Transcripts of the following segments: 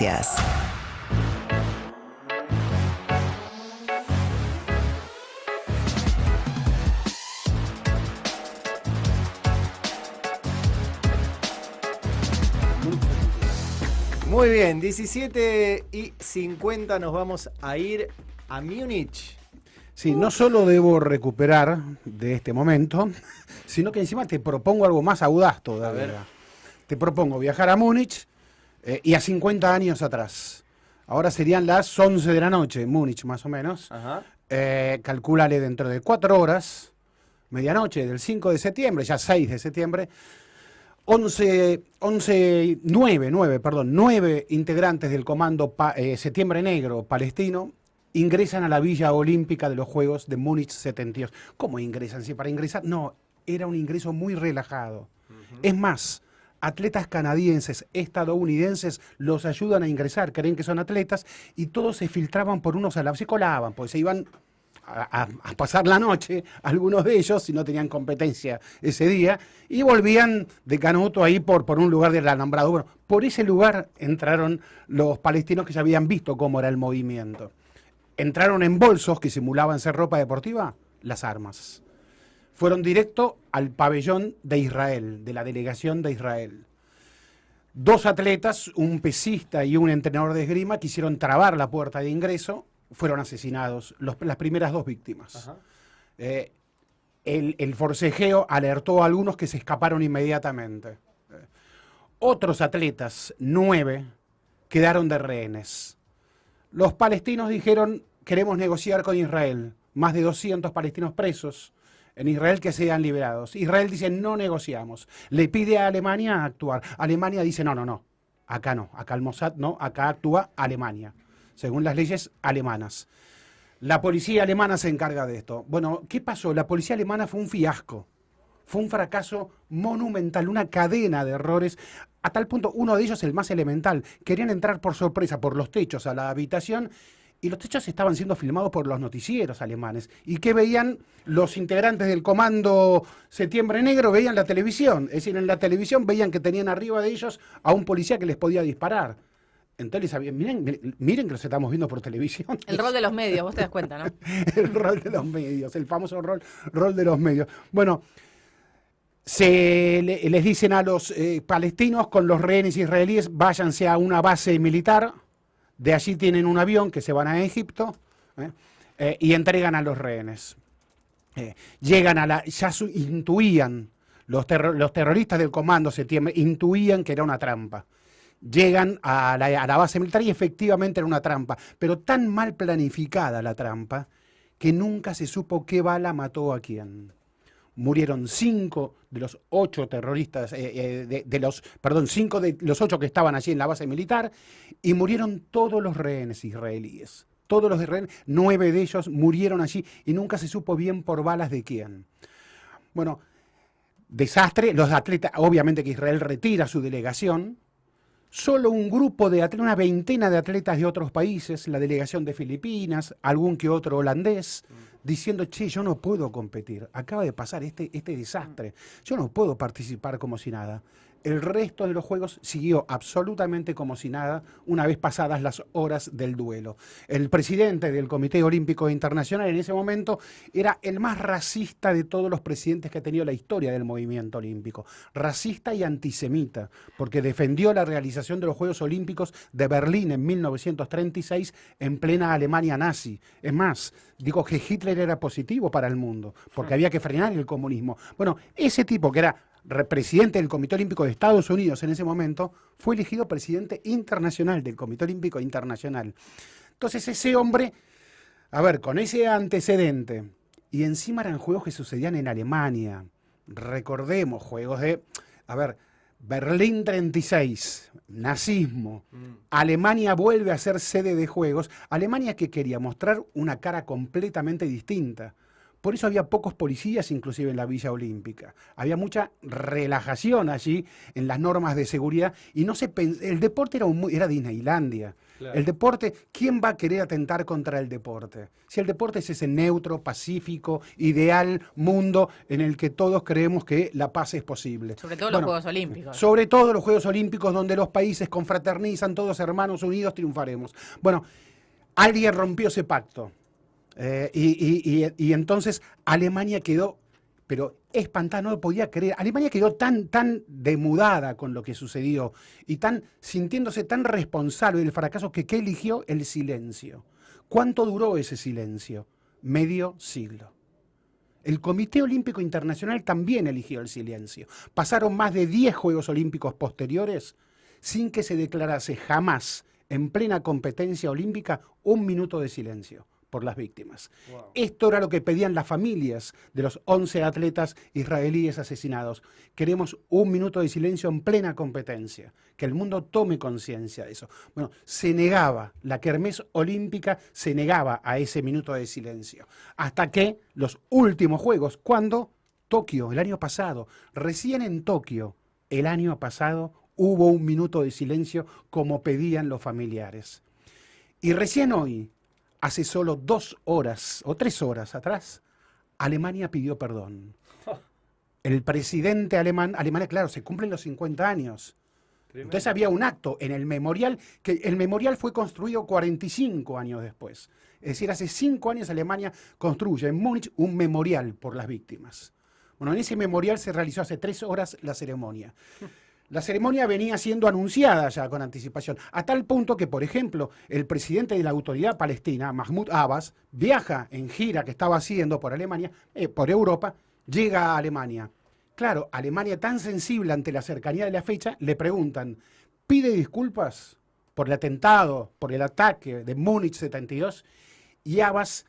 Gracias. Muy bien, 17:50 nos vamos a ir a Múnich. Sí, no solo debo recuperar de este momento, sino que encima te propongo algo más audaz todavía. A ver. Te propongo viajar a Múnich y a 50 años atrás. Ahora serían las 11 de la noche en Múnich, más o menos. Ajá. Calcúlale dentro de 4 horas, medianoche del 5 de septiembre, ya 6 de septiembre, 9 integrantes del comando Septiembre Negro palestino ingresan a la Villa Olímpica de los Juegos de Múnich 72. ¿Cómo ingresan? Si para ingresar, no, era un ingreso muy relajado. Es más, atletas canadienses, estadounidenses los ayudan a ingresar, creen que son atletas, y todos se filtraban por unos alados, se colaban, pues se iban a pasar la noche, algunos de ellos, si no tenían competencia ese día, y volvían de Canuto ahí por un lugar del alambrado. Bueno, por ese lugar entraron los palestinos que ya habían visto cómo era el movimiento. Entraron en bolsos que simulaban ser ropa deportiva, las armas. Fueron directo al pabellón de Israel, de la delegación de Israel. 2 atletas, un pesista y un entrenador de esgrima, quisieron trabar la puerta de ingreso, fueron asesinados, las primeras 2 víctimas. El forcejeo alertó a algunos que se escaparon inmediatamente. Otros atletas, 9, quedaron de rehenes. Los palestinos dijeron, queremos negociar con Israel. Más de 200 palestinos presos en Israel que sean liberados. Israel dice, no negociamos. Le pide a Alemania actuar. Alemania dice, no, acá no, acá el Mossad no, acá actúa Alemania, según las leyes alemanas. La policía alemana se encarga de esto. Bueno, ¿qué pasó? La policía alemana fue un fiasco. Fue un fracaso monumental, una cadena de errores, a tal punto, uno de ellos, el más elemental, querían entrar por sorpresa por los techos a la habitación y los techos estaban siendo filmados por los noticieros alemanes. ¿Y qué veían los integrantes del comando Septiembre Negro? Veían la televisión, es decir, en la televisión veían que tenían arriba de ellos a un policía que les podía disparar. Entonces sabían, miren que los estamos viendo por televisión. El rol de los medios, vos te das cuenta, ¿no? El rol de los medios, el famoso rol de los medios. Bueno, les dicen a los palestinos con los rehenes israelíes, váyanse a una base militar, de allí tienen un avión que se van a Egipto y entregan a los rehenes. Llegan a intuían, los terroristas del Comando Septiembre, intuían que era una trampa. Llegan a la base militar y efectivamente era una trampa, pero tan mal planificada la trampa que nunca se supo qué bala mató a quién. Murieron 5 de los 8 terroristas, 5 de los 8 que estaban allí en la base militar, y murieron todos los rehenes israelíes. Todos los rehenes, 9 de ellos murieron allí y nunca se supo bien por balas de quién. Bueno, desastre, los atletas, obviamente que Israel retira su delegación. Solo un grupo de atletas, una veintena de atletas de otros países, la delegación de Filipinas, algún que otro holandés, diciendo, che, yo no puedo competir, acaba de pasar este desastre, yo no puedo participar como si nada. El resto de los juegos siguió absolutamente como si nada una vez pasadas las horas del duelo. El presidente del Comité Olímpico Internacional en ese momento era el más racista de todos los presidentes que ha tenido la historia del movimiento olímpico. Racista y antisemita, porque defendió la realización de los Juegos Olímpicos de Berlín en 1936 en plena Alemania nazi. Es más, dijo que Hitler era positivo para el mundo, porque había que frenar el comunismo. Bueno, ese tipo que era presidente del Comité Olímpico de Estados Unidos en ese momento, fue elegido presidente internacional del Comité Olímpico Internacional. Entonces ese hombre, a ver, con ese antecedente, y encima eran juegos que sucedían en Alemania, recordemos, juegos de, Berlín 36, nazismo, Alemania vuelve a ser sede de juegos, Alemania que quería mostrar una cara completamente distinta, Por eso había pocos policías inclusive en la Villa Olímpica. Había mucha relajación allí en las normas de seguridad y no se el deporte era Disneylandia. Claro. El deporte, ¿quién va a querer atentar contra el deporte? Si el deporte es ese neutro, pacífico, ideal mundo en el que todos creemos que la paz es posible. Sobre todo los Juegos Olímpicos. Sobre todo los Juegos Olímpicos donde los países confraternizan, todos hermanos unidos triunfaremos. Bueno, alguien rompió ese pacto. Y entonces Alemania quedó, pero espantada, no lo podía creer. Alemania quedó tan demudada con lo que sucedió y sintiéndose tan responsable del fracaso que eligió el silencio. ¿Cuánto duró ese silencio? Medio siglo. El Comité Olímpico Internacional también eligió el silencio. Pasaron más de 10 Juegos Olímpicos posteriores sin que se declarase jamás, en plena competencia olímpica, un minuto de silencio por las víctimas. Wow. Esto era lo que pedían las familias de los 11 atletas israelíes asesinados. Queremos un minuto de silencio en plena competencia, que el mundo tome conciencia de eso. Bueno, se negaba, la kermés olímpica se negaba a ese minuto de silencio, hasta que los últimos Juegos, cuando Tokio, el año pasado, recién en Tokio, el año pasado, hubo un minuto de silencio como pedían los familiares. Y recién hoy, hace solo 2 horas o 3 horas atrás, Alemania pidió perdón. El presidente Alemania, claro, se cumplen los 50 años. Tremendo. Entonces había un acto en el memorial, que el memorial fue construido 45 años después. Es decir, hace 5 años Alemania construye en Múnich un memorial por las víctimas. Bueno, en ese memorial se realizó hace 3 horas la ceremonia. La ceremonia venía siendo anunciada ya con anticipación, a tal punto que, por ejemplo, el presidente de la Autoridad Palestina, Mahmoud Abbas, viaja en gira que estaba haciendo por Alemania, por Europa, llega a Alemania. Claro, Alemania, tan sensible ante la cercanía de la fecha, le preguntan, ¿pide disculpas por el atentado, por el ataque de Múnich 72? Y Abbas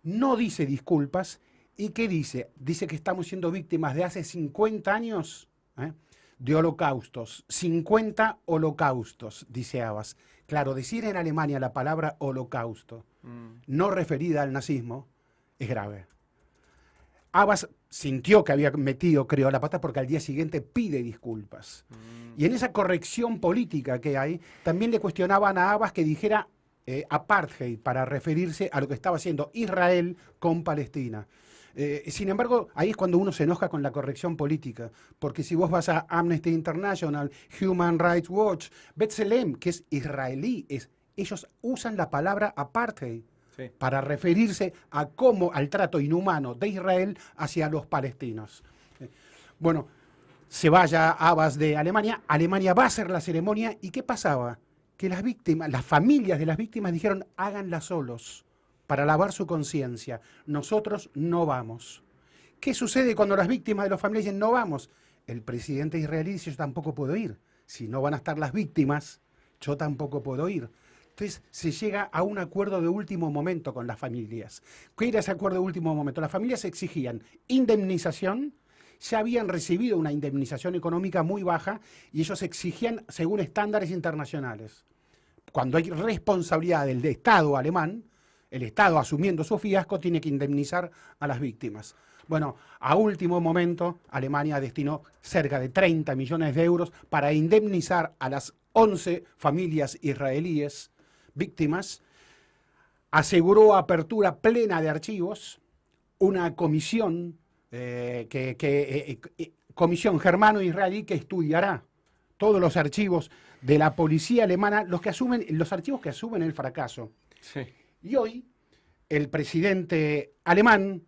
no dice disculpas. ¿Y qué dice? Dice que estamos siendo víctimas de hace 50 años, de holocaustos, 50 holocaustos, dice Abbas. Claro, decir en Alemania la palabra holocausto, no referida al nazismo, es grave. Abbas sintió que había metido, creo, la pata porque al día siguiente pide disculpas. Y en esa corrección política que hay, también le cuestionaban a Abbas que dijera apartheid para referirse a lo que estaba haciendo Israel con Palestina. Sin embargo, ahí es cuando uno se enoja con la corrección política, porque si vos vas a Amnesty International, Human Rights Watch, B'Tselem, que es israelí, ellos usan la palabra apartheid para referirse a al trato inhumano de Israel hacia los palestinos. Bueno, se vaya Abbas de Alemania, Alemania va a hacer la ceremonia, ¿y qué pasaba? Que las víctimas, las familias de las víctimas dijeron, háganla solos, para lavar su conciencia. Nosotros no vamos. ¿Qué sucede cuando las víctimas de los familiares dicen no vamos? El presidente israelí dice yo tampoco puedo ir. Si no van a estar las víctimas, yo tampoco puedo ir. Entonces se llega a un acuerdo de último momento con las familias. ¿Qué era ese acuerdo de último momento? Las familias exigían indemnización, ya habían recibido una indemnización económica muy baja y ellos exigían según estándares internacionales. Cuando hay responsabilidad del Estado alemán, el Estado, asumiendo su fiasco, tiene que indemnizar a las víctimas. Bueno, a último momento, Alemania destinó cerca de 30 millones de euros para indemnizar a las 11 familias israelíes víctimas, aseguró apertura plena de archivos, una comisión, comisión germano-israelí que estudiará todos los archivos de la policía alemana, los archivos que asumen el fracaso. Sí. Y hoy, el presidente alemán,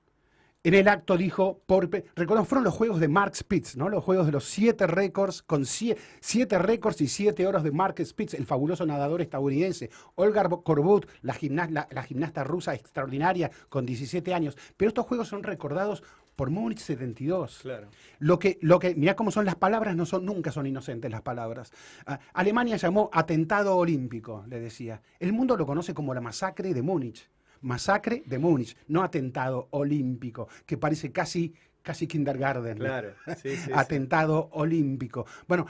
en el acto dijo, fueron los juegos de Mark Spitz, ¿no? Los juegos de los 7 récords, con 7 récords y 7 oros de Mark Spitz, el fabuloso nadador estadounidense. Olga Korbut, la gimnasta rusa extraordinaria, con 17 años. Pero estos juegos son recordados por Múnich 72. Claro. Mirá cómo son las palabras, nunca son inocentes las palabras. Alemania llamó atentado olímpico, le decía. El mundo lo conoce como la masacre de Múnich. Masacre de Múnich, no atentado olímpico, que parece casi kindergarten. Claro, sí, atentado olímpico. Bueno,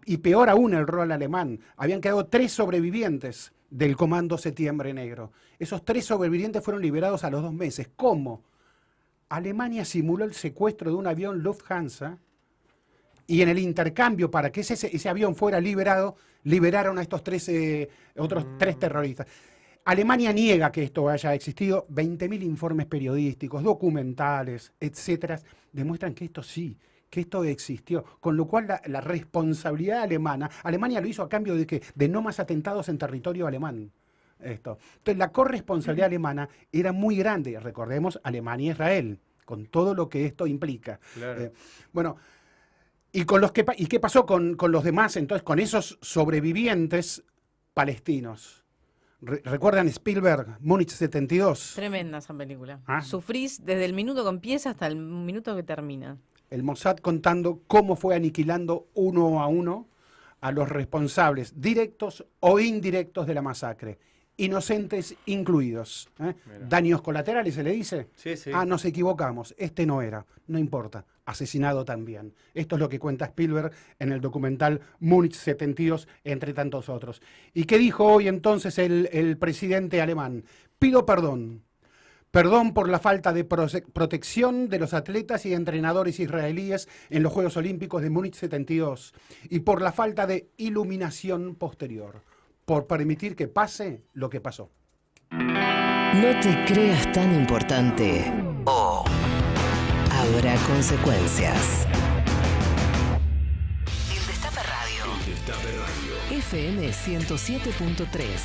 y peor aún el rol alemán. Habían quedado 3 sobrevivientes del Comando Septiembre Negro. Esos 3 sobrevivientes fueron liberados a los 2 meses. ¿Cómo? Alemania simuló el secuestro de un avión Lufthansa y en el intercambio para que ese avión fuera liberado, liberaron a estos otros tres terroristas. Alemania niega que esto haya existido. 20.000 informes periodísticos, documentales, etcétera, demuestran que esto sí, que esto existió. Con lo cual la responsabilidad alemana, Alemania lo hizo a cambio de ¿qué? De no más atentados en territorio alemán. Esto. Entonces la corresponsabilidad alemana era muy grande. Recordemos Alemania e Israel, con todo lo que esto implica. Claro. Bueno, ¿y qué pasó con los demás? Entonces, con esos sobrevivientes palestinos. ¿Recuerdan Spielberg, Múnich 72? Tremenda esa película. Ah. Sufrís desde el minuto que empieza hasta el minuto que termina. El Mossad contando cómo fue aniquilando uno a uno a los responsables directos o indirectos de la masacre, inocentes incluidos. Daños colaterales se le dice. Sí, sí. Ah, nos equivocamos, este no era, no importa, asesinado también. Esto es lo que cuenta Spielberg en el documental Múnich 72, entre tantos otros. ¿Y qué dijo hoy entonces el presidente alemán? Pido perdón. Perdón por la falta de protección de los atletas y entrenadores israelíes en los Juegos Olímpicos de Múnich 72 y por la falta de iluminación posterior, por permitir que pase lo que pasó. No te creas tan importante o habrá consecuencias. El Destape Radio. FM 107.3.